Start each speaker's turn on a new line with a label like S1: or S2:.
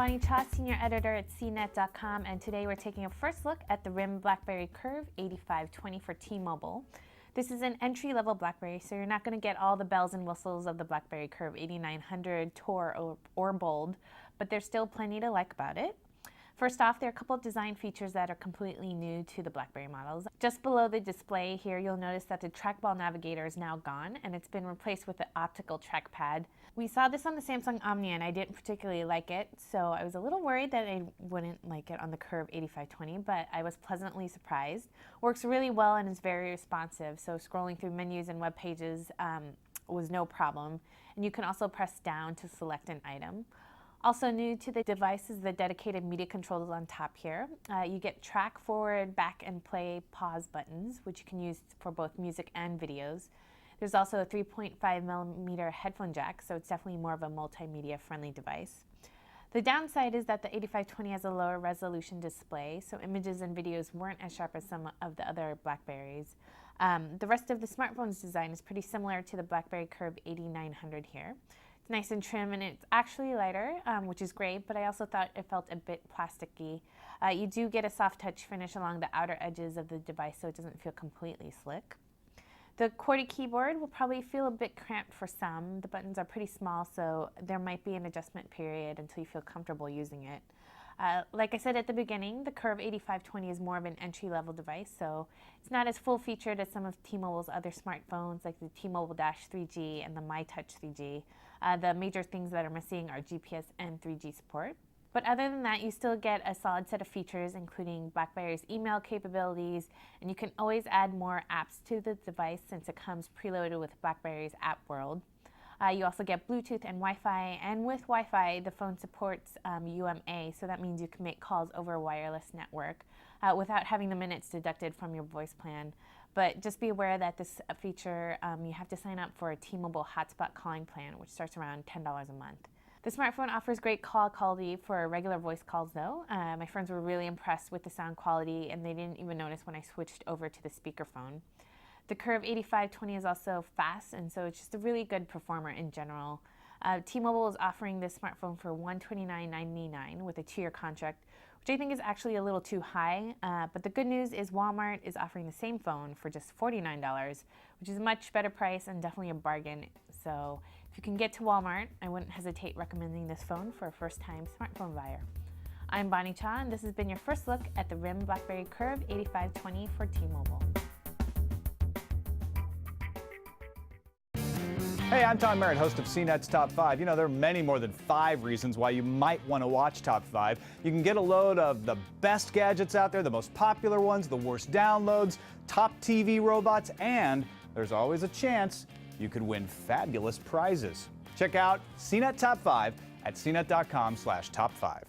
S1: Bonnie Cha, Senior Editor at CNET.com, and today we're taking a first look at the RIM BlackBerry Curve 8520 for T-Mobile. This is an entry-level BlackBerry, so you're not going to get all the bells and whistles of the BlackBerry Curve 8900, Tour, or Bold, but there's still plenty to like about it. First off, there are a couple of design features that are completely new to the BlackBerry models. Just below the display here, you'll notice that the trackball navigator is now gone, and it's been replaced with the optical trackpad. We saw this on the Samsung Omni, and I didn't particularly like it, so I was a little worried that I wouldn't like it on the Curve 8520, but I was pleasantly surprised. Works really well and is very responsive, so scrolling through menus and web pages was no problem. And you can also press down to select an item. Also new to the device is the dedicated media controls on top here. You get track, forward, back, and play, pause buttons, which you can use for both music and videos. There's also a 3.5mm headphone jack, so it's definitely more of a multimedia friendly device. The downside is that the 8520 has a lower resolution display, so images and videos weren't as sharp as some of the other BlackBerries. The rest of the smartphone's design is pretty similar to the BlackBerry Curve 8900 here. It's nice and trim, and it's actually lighter, which is great, but I also thought it felt a bit plasticky. You do get a soft touch finish along the outer edges of the device, so it doesn't feel completely slick. The QWERTY keyboard will probably feel a bit cramped for some. The buttons are pretty small, so there might be an adjustment period until you feel comfortable using it. Like I said at the beginning, the Curve 8520 is more of an entry-level device, so it's not as full-featured as some of T-Mobile's other smartphones like the T-Mobile Dash 3G and the MyTouch 3G. The major things that are missing are GPS and 3G support. But other than that, you still get a solid set of features, including BlackBerry's email capabilities, and you can always add more apps to the device since it comes preloaded with BlackBerry's App World. You also get Bluetooth and Wi-Fi, and with Wi-Fi, the phone supports UMA, so that means you can make calls over a wireless network without having the minutes deducted from your voice plan. But just be aware that this feature, you have to sign up for a T-Mobile hotspot calling plan, which starts around $10 a month. The smartphone offers great call quality for regular voice calls though. My friends were really impressed with the sound quality, and they didn't even notice when I switched over to the speakerphone. The Curve 8520 is also fast, and so it's just a really good performer in general. T-Mobile is offering this smartphone for $129.99 with a 2-year contract, which I think is actually a little too high. But the good news is Walmart is offering the same phone for just $49, which is a much better price and definitely a bargain. So if you can get to Walmart, I wouldn't hesitate recommending this phone for a first-time smartphone buyer. I'm Bonnie Cha, and this has been your first look at the RIM BlackBerry Curve 8520 for T-Mobile.
S2: Hey, I'm Tom Merritt, host of CNET's Top 5. You know, there are many more than 5 reasons why you might want to watch Top 5. You can get a load of the best gadgets out there, the most popular ones, the worst downloads, top TV robots, and there's always a chance you could win fabulous prizes. Check out CNET Top 5 at cnet.com/top5.